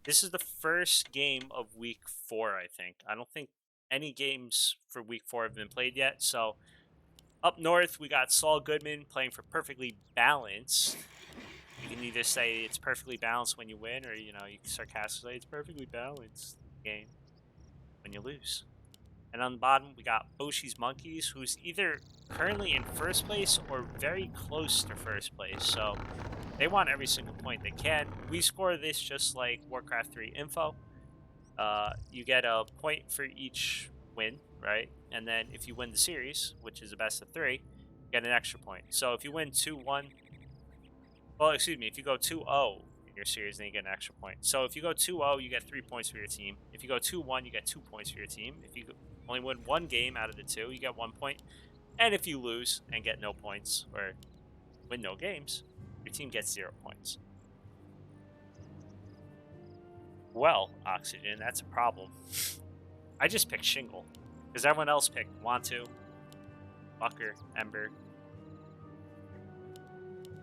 This is the first game of week 4, I think. I don't think any games for week 4 have been played yet. So up north, we got Saulgoodman playing for Perfectly Balanced. You can either say it's perfectly balanced when you win, or you can sarcastically say it's perfectly balanced game when you lose. And on the bottom, we got Boshi's Monkees, who's either currently in first place or very close to first place. So they want every single point they can. We score this just like Warcraft 3 info. You get a point for each win, right? And then if you win the series, which is a best of 3, you get an extra point. So if you win 2-1, well, excuse me, if you go 2-0 in your series, then you get an extra point. So if you go 2-0, you get 3 points for your team. If you go 2-1, you get 2 points for your team. If you only win one game out of the 2, you get 1 point. And if you lose and get no points, or win no games, your team gets 0 points. Well, Oxygen, that's a problem. I just picked Shingle, because everyone else picked Wontu, Bucker, Ember.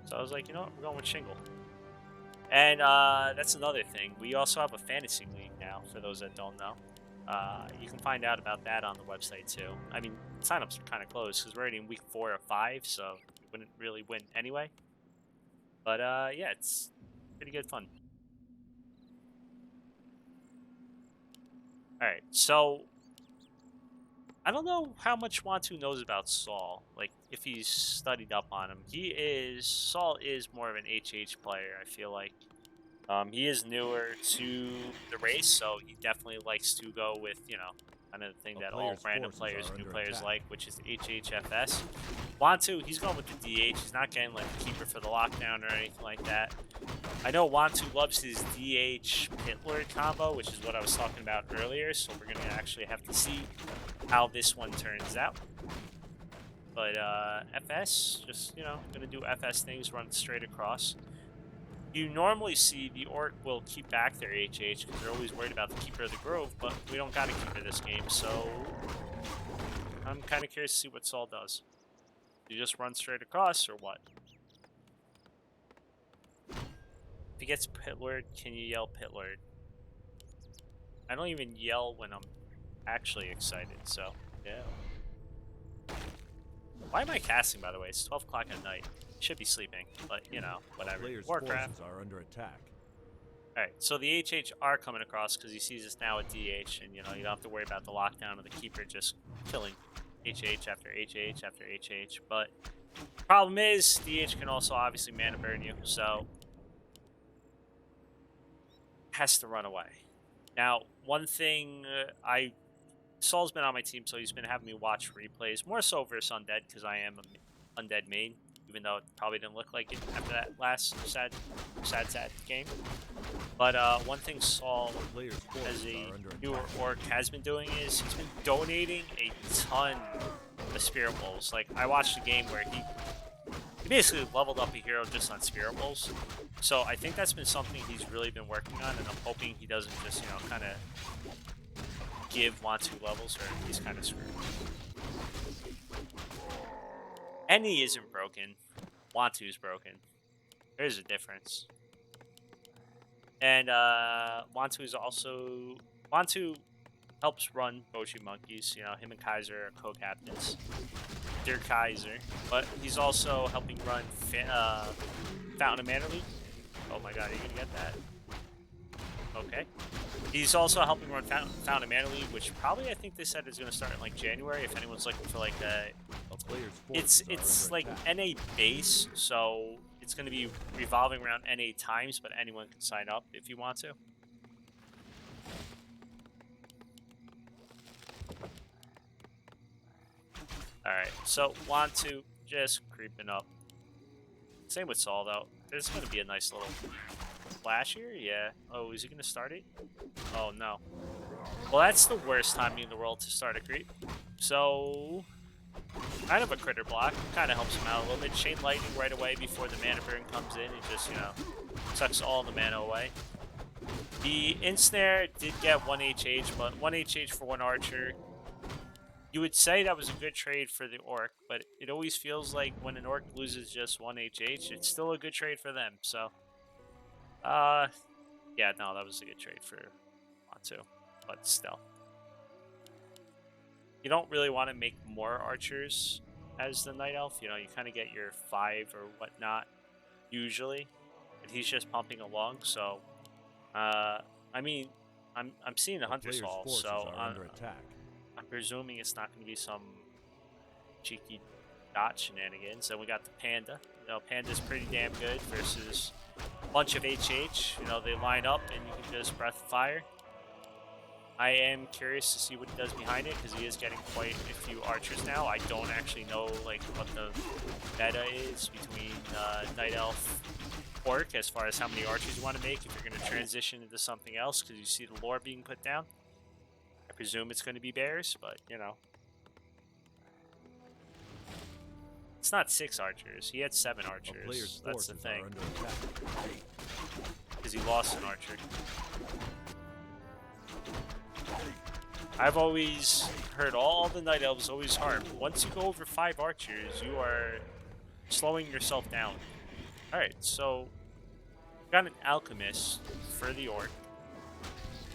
So I was like, you know what, we're going with Shingle. And that's another thing. We also have a fantasy league now, for those that don't know. You can find out about that on the website, too. I mean, signups are kind of closed, because we're already in week 4 or 5, so we wouldn't really win anyway. But, yeah, it's pretty good fun. Alright, so I don't know how much Wontu knows about Saul, like if he's studied up on him. Saul is more of an HH player, I feel like. He is newer to the race, so he definitely likes to go with, kind of the thing that all random players, new players like, which is HHFS. Wontu, he's going with the DH. He's not getting like the keeper for the lockdown or anything like that. I know Wontu loves his DH Pit Lord combo, which is what I was talking about earlier, so we're going to actually have to see how this one turns out. But FS, just, going to do FS things, run straight across. You normally see the Orc will keep back their HH because they're always worried about the Keeper of the Grove, but we don't got a Keeper this game, so I'm kind of curious to see what Saul does. Do you just run straight across, or what? If he gets Pit Lord, can you yell Pit Lord? I don't even yell when I'm actually excited, so yeah. Why am I casting, by the way? It's 12 o'clock at night. Should be sleeping, but whatever. Warcraft. Are under attack. Alright, so the HH are coming across because he sees us now at DH, and you don't have to worry about the lockdown of the keeper just killing HH after HH after HH. But problem is, DH can also obviously mana burn you, so has to run away. Now, one thing Saul's been on my team, so he's been having me watch replays, more so versus Undead, because I am an Undead main, even though it probably didn't look like it after that last sad game. But one thing Saul, as a newer Orc, has been doing is he's been donating a ton of Spirit Wolves. Like, I watched a game where he basically leveled up a hero just on Spirit Wolves. So I think that's been something he's really been working on, and I'm hoping he doesn't just, kind of give Wontu levels, or he's kind of screwed. Any isn't broken. Wontu's broken. There's a difference. And Wontu helps run Boshi Monkees. Him and Kaiser are co-captains. Dear Kaiser. But he's also helping run Fountain of Mana League. Oh my god, are you gonna get that? Okay. He's also helping run Fountain of Mana League, which probably I think they said is going to start in like January. If anyone's looking for like it's like NA base, so it's going to be revolving around NA times, but anyone can sign up if you want to. Alright, so Wontu just creeping up. Same with Saul, though. There's going to be a nice little flash here? Yeah. Oh, is he going to start it? Oh, no. Well, that's the worst timing in the world to start a creep. So, kind of a critter block. Kind of helps him out a little bit. Chain Lightning right away before the mana burn comes in. It just, sucks all the mana away. The Ensnare did get 1 HH, but 1 HH for 1 Archer. You would say that was a good trade for the Orc, but it always feels like when an Orc loses just 1 HH, it's still a good trade for them. So, yeah, Yeah, no, that was a good trade for Wontu, but still. You don't really want to make more archers as the Night Elf. You know, you kind of get your 5 or whatnot usually, and he's just pumping along. So, I mean, I'm seeing the Hunter's Hall, so I'm presuming it's not going to be some cheeky dot shenanigans. And we got the Panda. You know, Panda's pretty damn good versus a bunch of HH. You know, they line up and you can just breath of fire. I am curious to see what he does behind it because he is getting quite a few archers now. I don't actually know like what the meta is between Night Elf Orc as far as how many archers you want to make if you're going to transition into something else because you see the lore being put down. I presume it's going to be bears, but you know. It's not 6 archers. He had 7 archers. That's the thing. Because he lost an archer. I've always heard all the Night Elves always harm. Once you go over 5 archers, you are slowing yourself down. Alright, so got an Alchemist for the Orc.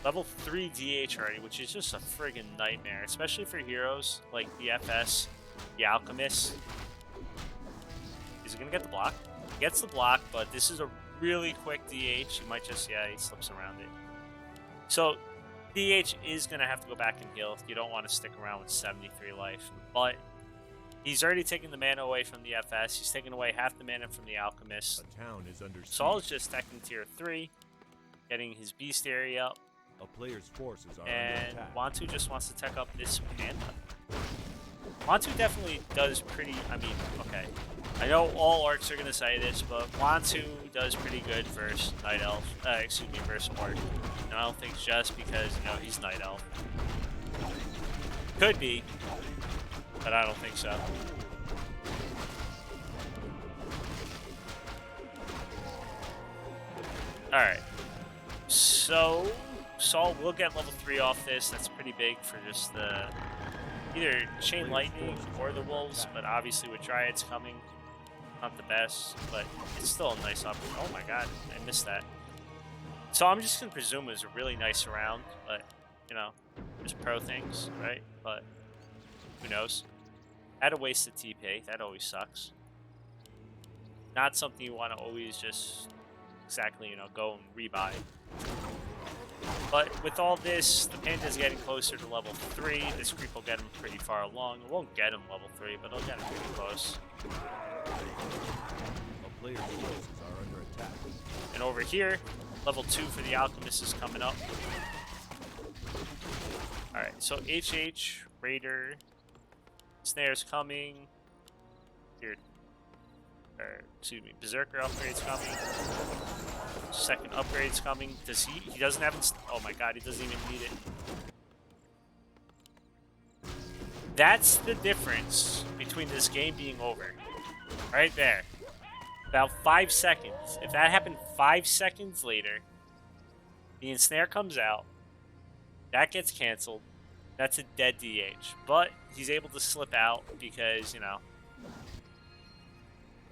Level 3 DH already, which is just a friggin' nightmare, especially for heroes like the FS, the Alchemist. Is he gonna get the block? He gets the block, but this is a really quick DH. He might just, yeah, he slips around it. So DH is going to have to go back and heal. You don't want to stick around with 73 life. But he's already taken the mana away from the FS. He's taken away half the mana from the Alchemist. Saul's just stacking tier 3, getting his Bestiary up. A player's forces are and Wontu just wants to tech up this Panda. Wontu definitely does pretty... I mean, okay. I know all Orcs are going to say this, but Wontu does pretty good versus Night Elf. Versus Orc. And I don't think it's just because, you know, he's Night Elf. Could be, but I don't think so. Alright. So, Saul will get level 3 off this. That's pretty big for just the... either Chain Lightning or the Wolves, but obviously with Dryads coming, not the best, but it's still a nice option. Oh my god, I missed that. So I'm just going to presume it was a really nice round, but, you know, there's pro things, right? But who knows? Had a wasted TP, that always sucks. Not something you want to always just exactly, you know, go and rebuy. But with all this, the Panda's getting closer to level 3. This creep will get him pretty far along. It won't get him level 3, but it'll get him pretty close. A player's forces are under attack. And over here, level 2 for the Alchemist is coming up. Alright, so HH, Raider, Snare's coming. Here, excuse me, Berserker upgrade's coming. Second upgrade's coming. Does he doesn't have oh my god, he doesn't even need it. That's the difference between this game being over. Right there. About 5 seconds. If that happened 5 seconds later, the ensnare comes out. That gets canceled. That's a dead DH. But he's able to slip out because, you know.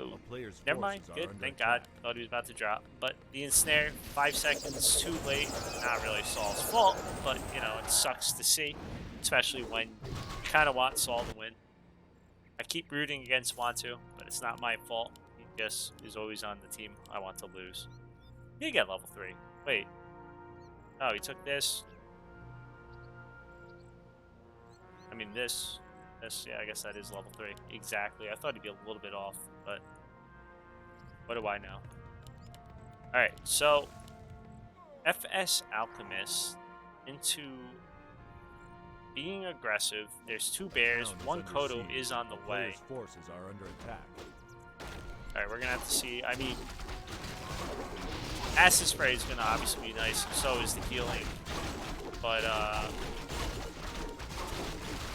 Ooh, never mind. Good. Thank God. Thought he was about to drop. But the ensnare, 5 seconds too late. Not really Saul's fault, but, you know, it sucks to see. Especially when you kind of want Saul to win. I keep rooting against Wontu, but it's not my fault. He just is always on the team I want to lose. He get level 3. Wait. Oh, he took this. I mean, this, yeah, I guess that is level 3. Exactly. I thought he'd be a little bit off, but what do I know? Alright, so FS Alchemist into being aggressive. There's 2 bears. 1 Kodo is on the way. Forces are under attack. Alright, we're gonna have to see. I mean, Acid Spray is gonna obviously be nice, and so is the healing. But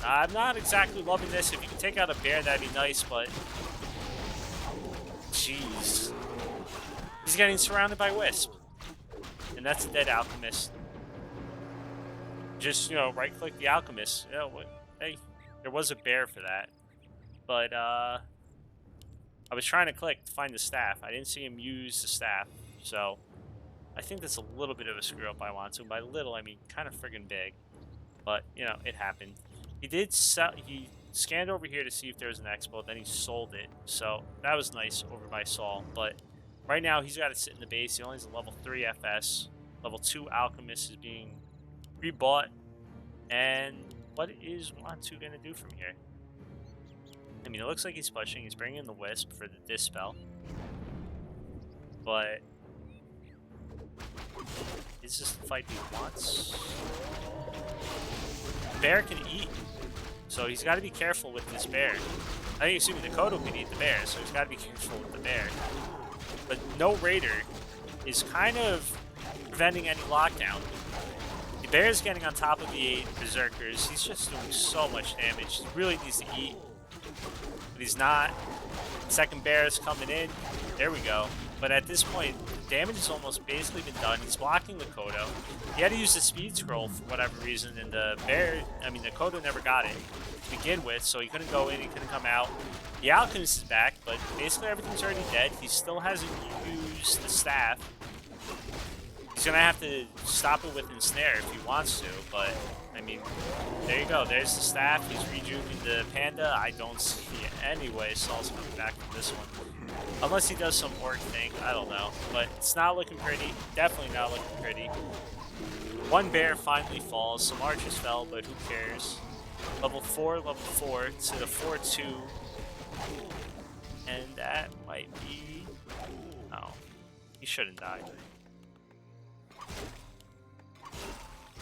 I'm not exactly loving this. If you can take out a bear, that'd be nice, but jeez. He's getting surrounded by Wisp. And that's a dead Alchemist. Just, you know, right-click the Alchemist. You know, hey, there was a bear for that. But, I was trying to click to find the staff. I didn't see him use the staff. So, I think that's a little bit of a screw up by Wontu. By little, I mean kind of friggin' big. But, you know, it happened. He did sell... He scanned over here to see if there was an expo, then he sold it. So that was nice over by Saul. But right now, he's got to sit in the base. He only has a level 3 FS. Level 2 Alchemist is being rebought. And what is Wontu going to do from here? I mean, it looks like he's pushing. He's bringing in the Wisp for the Dispel. But is this the fight he wants? Bear can eat. So he's got to be careful with this bear. I think, assuming the Kodo can eat the bear, so he's got to be careful with the bear. But no Raider is kind of preventing any lockdown. The bear is getting on top of the 8 Berserkers. He's just doing so much damage. He really needs to eat. But he's not. Second bear is coming in. There we go. But at this point, damage has almost basically been done. He's blocking the Kodo. He had to use the speed scroll for whatever reason, and the bear, I mean, the Kodo never got it to begin with, so he couldn't go in, he couldn't come out. The Alchemist is back, but basically everything's already dead. He still hasn't used the staff. He's going to have to stop it with Ensnare if he wants to, but, I mean, there you go. There's the staff. He's rejuvenating the Panda. I don't see it anyway. Saul's coming back from this one. Unless he does some orc thing, I don't know. But it's not looking pretty. Definitely not looking pretty. One bear finally falls. Some archers fell, but who cares? Level 4 to the 4-2. And that might be... Oh. He shouldn't die.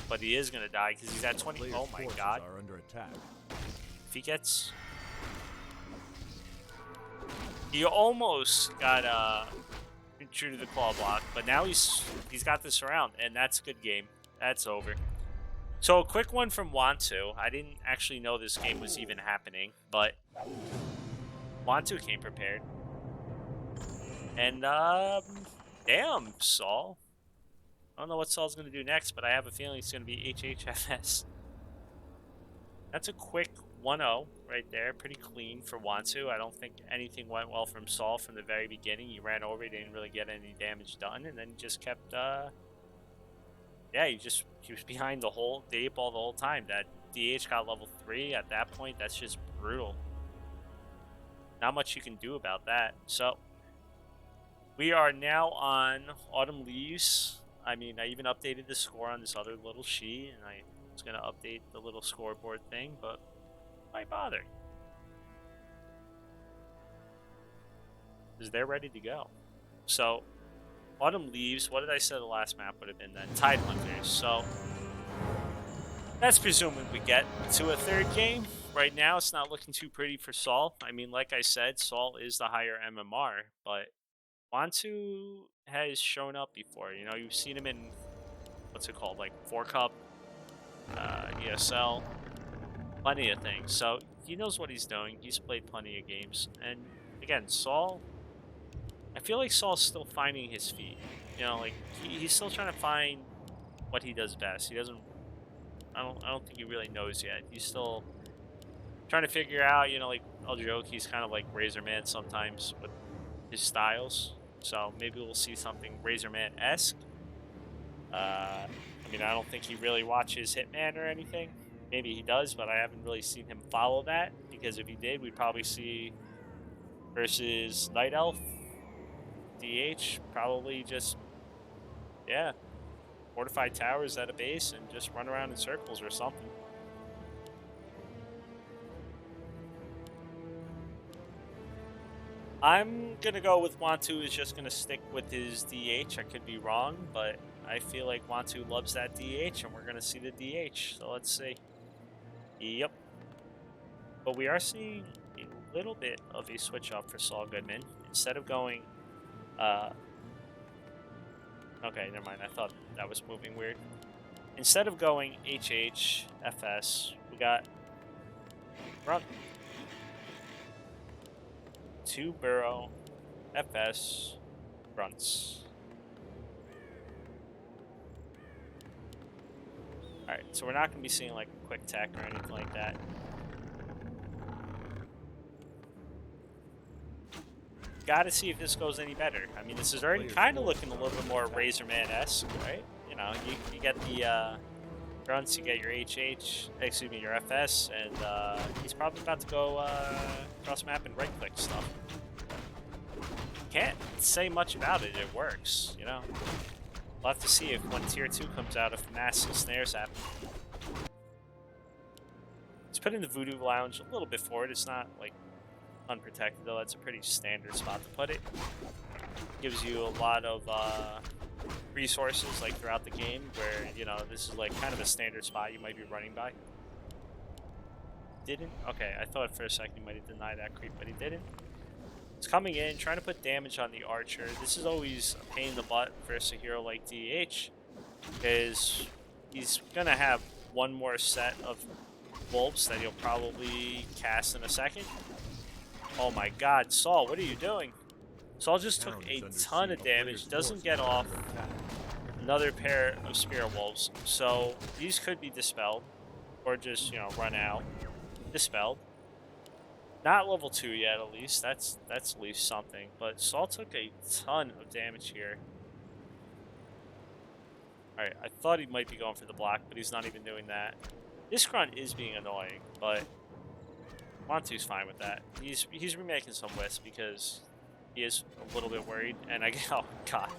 But he is going to die because he's at 20. Players' Oh my forces god. are under attack. If he gets... He almost got true to the claw block, but now he's got this around, and that's a good game. That's over. So a quick one from Wontu. I didn't actually know this game was even happening, but Wontu came prepared. And damn, Saul. I don't know what Saul's gonna do next, but I have a feeling it's gonna be HHFS. That's a quick 1-0 right there. Pretty clean for Wontu. I don't think anything went well from Saul from the very beginning. He ran over, he didn't really get any damage done, and then just kept, yeah, he was behind the 8 ball the whole time. That DH got level 3 at that point. That's just brutal. Not much you can do about that. So, we are now on Autumn Leaves. I mean, I even updated the score on this other little sheet, and I was going to update the little scoreboard thing, but why bother? Because they're ready to go. So, Autumn Leaves, what did I say the last map would have been then? Tide Hunters. So, that's presuming we get to a third game. Right now, it's not looking too pretty for Saul. I mean, like I said, Saul is the higher MMR, but Wontu has shown up before. You know, you've seen him in, what's it called, like 4 Cup, ESL, plenty of things. So he knows what he's doing. He's played plenty of games. And again, Saul, I feel like Saul's still finding his feet. You know, like he's still trying to find what he does best. He doesn't, I don't think he really knows yet. He's still trying to figure out, you know, like I'll joke, he's kind of like Razorman sometimes with his styles. So maybe we'll see something Razorman-esque. I mean, I don't think he really watches Hitman or anything. Maybe he does, but I haven't really seen him follow that, because if he did, we'd probably see versus Night Elf, DH, probably just, yeah, fortified towers at a base and just run around in circles or something. I'm going to go with Wontu is just going to stick with his DH. I could be wrong, but I feel like Wontu loves that DH, and we're going to see the DH. So let's see. Yep. But we are seeing a little bit of a switch up for Saulgoodman. Instead of going... okay, never mind. I thought that was moving weird. Instead of going HH, FS, we got... Run. 2 Burrow, FS, Grunts. Alright, so we're not going to be seeing like a quick tech or anything like that. got to see if this goes any better. I mean, this is already kind of looking a little bit more Razorman-esque, right? You know, you get the grunts, you get your HH, excuse me, your FS, and he's probably about to go cross map and right-click stuff. Can't say much about it. It works, you know. We'll have to see if when Tier 2 comes out, if massive snares happen. It's put in the Voodoo Lounge a little bit forward. It's not, like, unprotected, though. That's a pretty standard spot to put it. Gives you a lot of resources, like, throughout the game, where, you know, this is, like, kind of a standard spot you might be running by. Didn't? Okay, I thought for a second he might have denied that creep, but he didn't. He's coming in, trying to put damage on the archer. This is always a pain in the butt versus a hero like DH, because he's going to have one more set of wolves that he'll probably cast in a second. Oh my god, Saul, what are you doing? Saul just took a ton of damage, doesn't get off another pair of Spirit Wolves. So these could be dispelled, or just, you know, run out. Dispelled. Not level 2 yet, at least. That's at least something. But Saul took a ton of damage here. Alright, I thought he might be going for the block, but he's not even doing that. This grunt is being annoying, but Wontu's fine with that. He's remaking some wisps because he is a little bit worried. And oh god.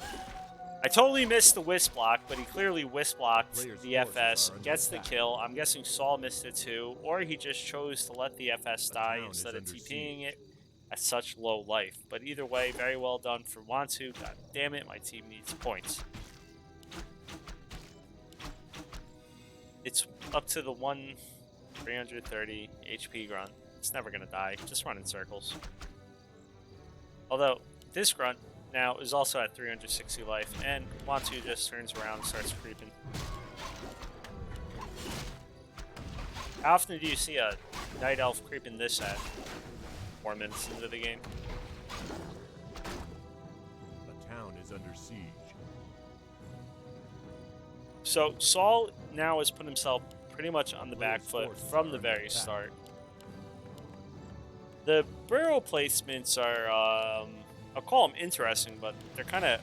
I totally missed the wisp block, but he clearly wisp blocked the FS, gets the kill. I'm guessing Saul missed it too, or he just chose to let the FS die instead of TPing it at such low life. But either way, very well done for Wontu. God damn it, my team needs points. It's up to the 330 HP grunt. It's never going to die. Just run in circles. Although, this grunt now is also at 360 life, and Wontu just turns around and starts creeping. How often do you see a Night Elf creeping this at 4 minutes into the game? The town is under siege. So, Saul now has put himself pretty much on the back foot from the very start. The burrow placements are, I'll call them interesting, but they're kind of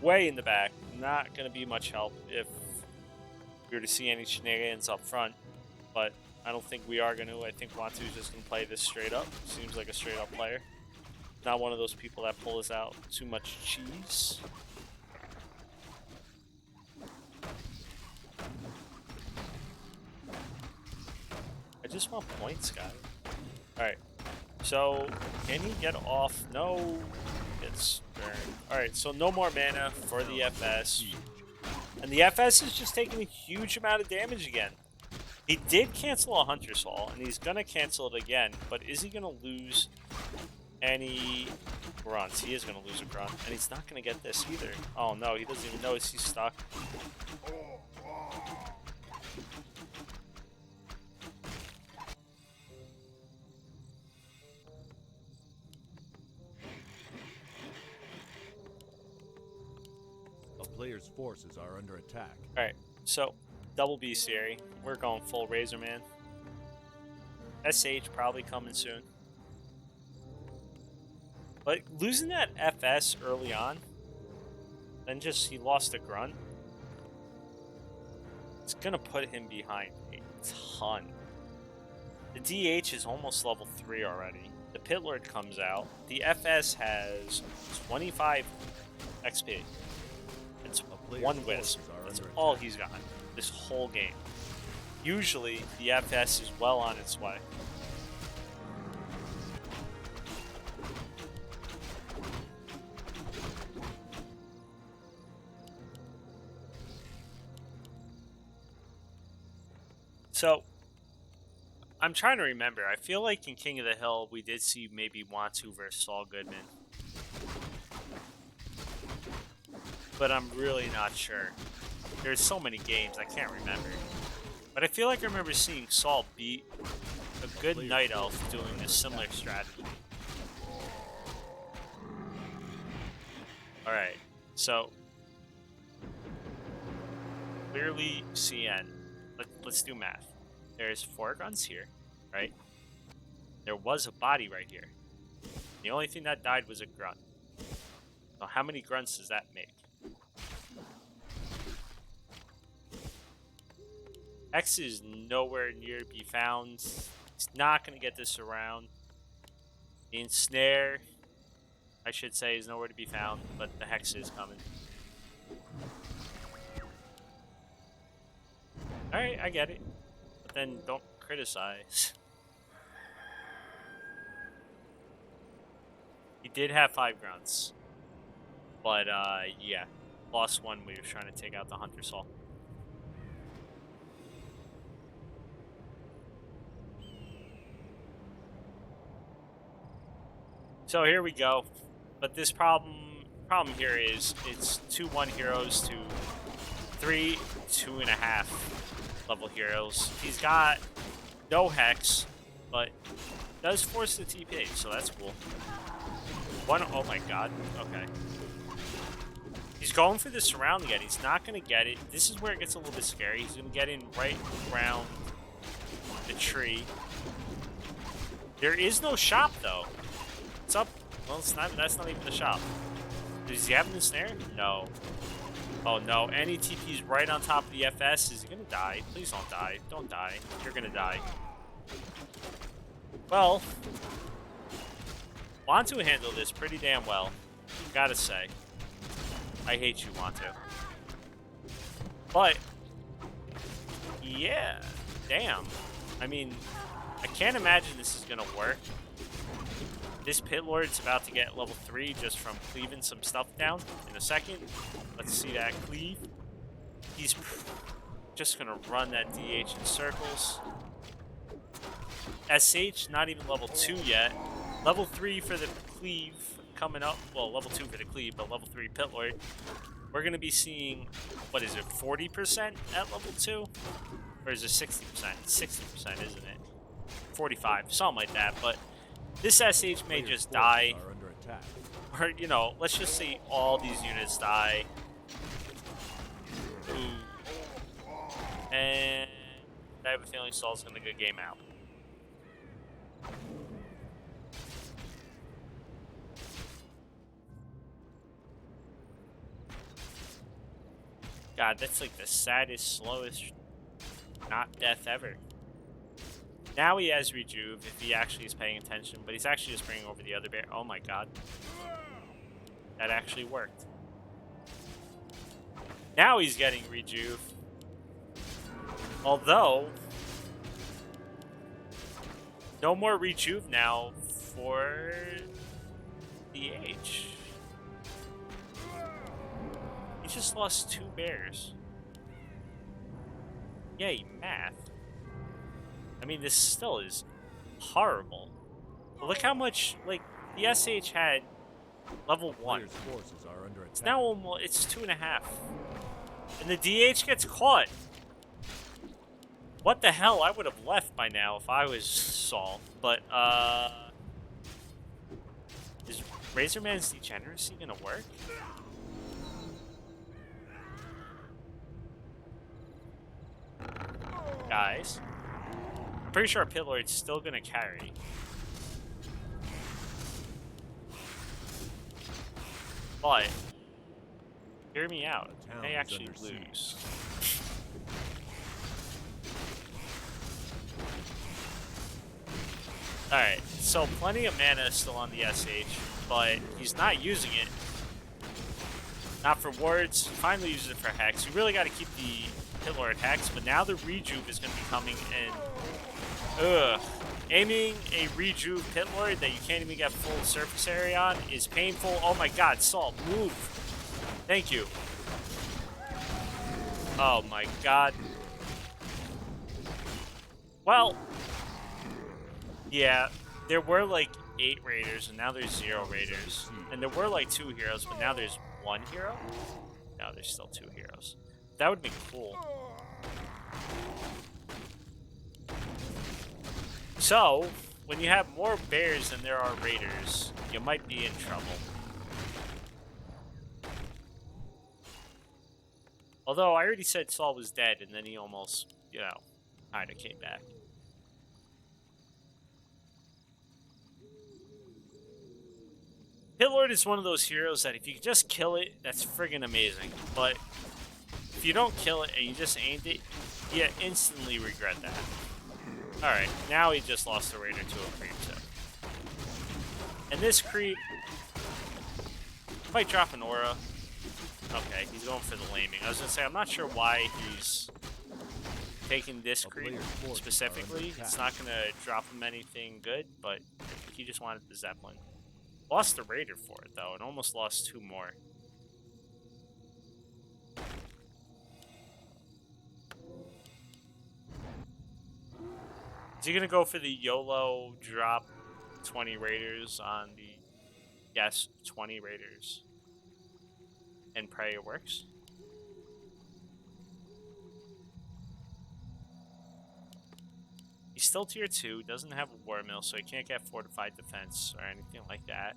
way in the back. Not going to be much help if we were to see any shenanigans up front, but I don't think we are going to. I think Wontu's just going to play this straight up. Seems like a straight up player. Not one of those people that pulls out too much cheese. I just want points, guys. Alright. So, can he get off? No. It's burned. Alright, so no more mana for the FS. And the FS is just taking a huge amount of damage again. He did cancel a Hunter Saul, and he's going to cancel it again. But is he going to lose any grunts? He is going to lose a grunt. And he's not going to get this either. Oh no, he doesn't even notice he's stuck. Players' forces are under attack. Alright, so double bestiary. We're going full Razorman. SH probably coming soon. But losing that FS early on, then just he lost a grunt, it's gonna put him behind a ton. The DH is almost level 3 already. The Pit Lord comes out. The FS has 25 XP. It's one wisp. That's all he's got this whole game. Usually, the FS is well on its way. So, I'm trying to remember. I feel like in King of the Hill, we did see maybe Wontu versus Saulgoodman. But I'm really not sure. There's so many games, I can't remember. But I feel like I remember seeing Saul beat a good Night Elf doing a similar strategy. Alright, so clearly CN. Let's do math. There's 4 guns here, right? There was a body right here. The only thing that died was a grunt. So how many grunts does that make? X is nowhere near to be found. He's not going to get this around. The ensnare, I should say, is nowhere to be found, but the hex is coming. Alright, I get it. But then don't criticize. He did have 5 grunts. But, yeah. Lost one when he was trying to take out the Hunter Saul. So here we go. But this problem here is it's 2-1 heroes to 3 2.5 level heroes. He's got no hex, but does force the TP, so that's cool. Oh my god. Okay. He's going for the surround again. He's not going to get it. This is where it gets a little bit scary. He's going to get in right around the tree. There is no shop, though. What's up? Well, it's not, that's not even the shop. Does he have the snare? No. Oh, no. Any TP's right on top of the FS. Is he going to die? Please don't die. Don't die. You're going to die. Well, Wontu handled this pretty damn well. Gotta say. I hate you, Wontu. But, yeah. Damn. I mean, I can't imagine this is going to work. This Pit Lord's about to get level 3 just from cleaving some stuff down in a second. Let's see that cleave. He's just going to run that DH in circles. SH, not even level 2 yet. Level 3 for the cleave coming up. Well, level 2 for the cleave, but level 3 Pit Lord. We're going to be seeing, what is it, 40% at level 2? Or is it 60%? 60%, isn't it? 45, something like that, but this SH may just die. Or, you know, let's just see all these units die. Ooh. And I have a feeling Saul's going to get game out. God, that's like the saddest, slowest not death ever. Now he has Rejuve, if he actually is paying attention, but he's actually just bringing over the other bear. Oh my god. That actually worked. Now he's getting Rejuve. Although, no more Rejuve now for the H. He just lost 2 bears. Yay, math. I mean, this still is horrible. But look how much, like, the SH had level 1. It's now almost, it's 2.5. And the DH gets caught. What the hell? I would have left by now if I was Saul. But, is Razorman's degeneracy gonna work? Guys. I'm pretty sure Pit Lord's still gonna carry. But, hear me out. They actually lose. Alright, so plenty of mana still on the SH, but he's not using it. Not for wards, finally uses it for Hex. You really got to keep the Pit Lord Hex, but now the Rejuve is going to be coming and... Aiming a Rejuve Pit Lord that you can't even get full surface area on is painful. Oh my god, Saul, move! Thank you. Oh my god. Well... Yeah, there were like 8 raiders, and now there's 0 raiders. And there were like 2 heroes, but now there's 1 hero? No, there's still 2 heroes. That would be cool. So, when you have more bears than there are raiders, you might be in trouble. Although, I already said Saul was dead, and then he almost, you know, kind of came back. Pit Lord is one of those heroes that if you just kill it, that's friggin' amazing. But if you don't kill it and you just aimed it, you instantly regret that. Alright, now he just lost the Raider to a creep too. And this creep might drop an aura. Okay, he's going for the laming. I was gonna say, I'm not sure why he's taking this creep specifically. It's not gonna drop him anything good, but I think he just wanted the Zeppelin. Lost the Raider for it though, and almost lost 2 more. Is he gonna go for the YOLO drop 20 Raiders on the... Yes, 20 Raiders. And pray it works? He's still tier 2, doesn't have a War Mill, so he can't get fortified defense or anything like that.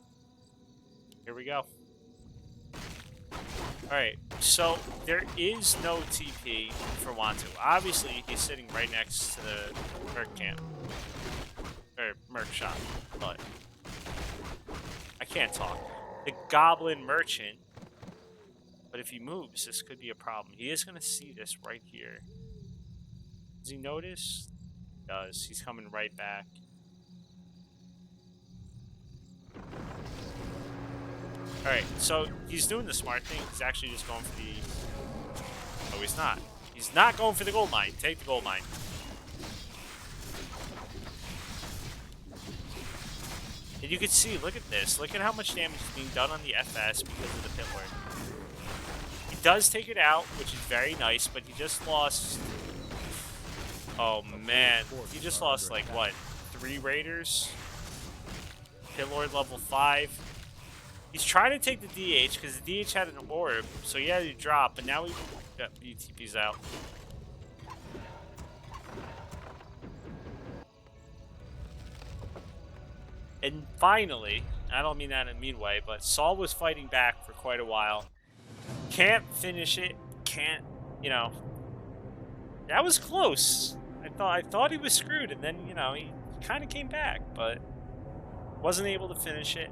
Here we go. Alright, so there is no TP for Wontu. Obviously, he's sitting right next to the Merc camp. Or Merc shop, but I can't talk. The Goblin Merchant. But if he moves, this could be a problem. He is going to see this right here. Does he notice? He does. He's coming right back. Alright, so he's doing the smart thing. He's actually just going for the... Oh, he's not. He's not going for the gold mine. Take the gold mine. And you can see, look at this. Look at how much damage is being done on the FS because of the Pit Lord. He does take it out, which is very nice, but he just lost... Oh, man. He just lost, like, what? 3 Raiders? Pit Lord level 5. He's trying to take the DH, because the DH had an orb, so he had to drop, but now he TP's out. And finally, I don't mean that in a mean way, but Saul was fighting back for quite a while. Can't finish it, can't, you know. That was close. I thought he was screwed, and then, you know, he kind of came back, but wasn't able to finish it.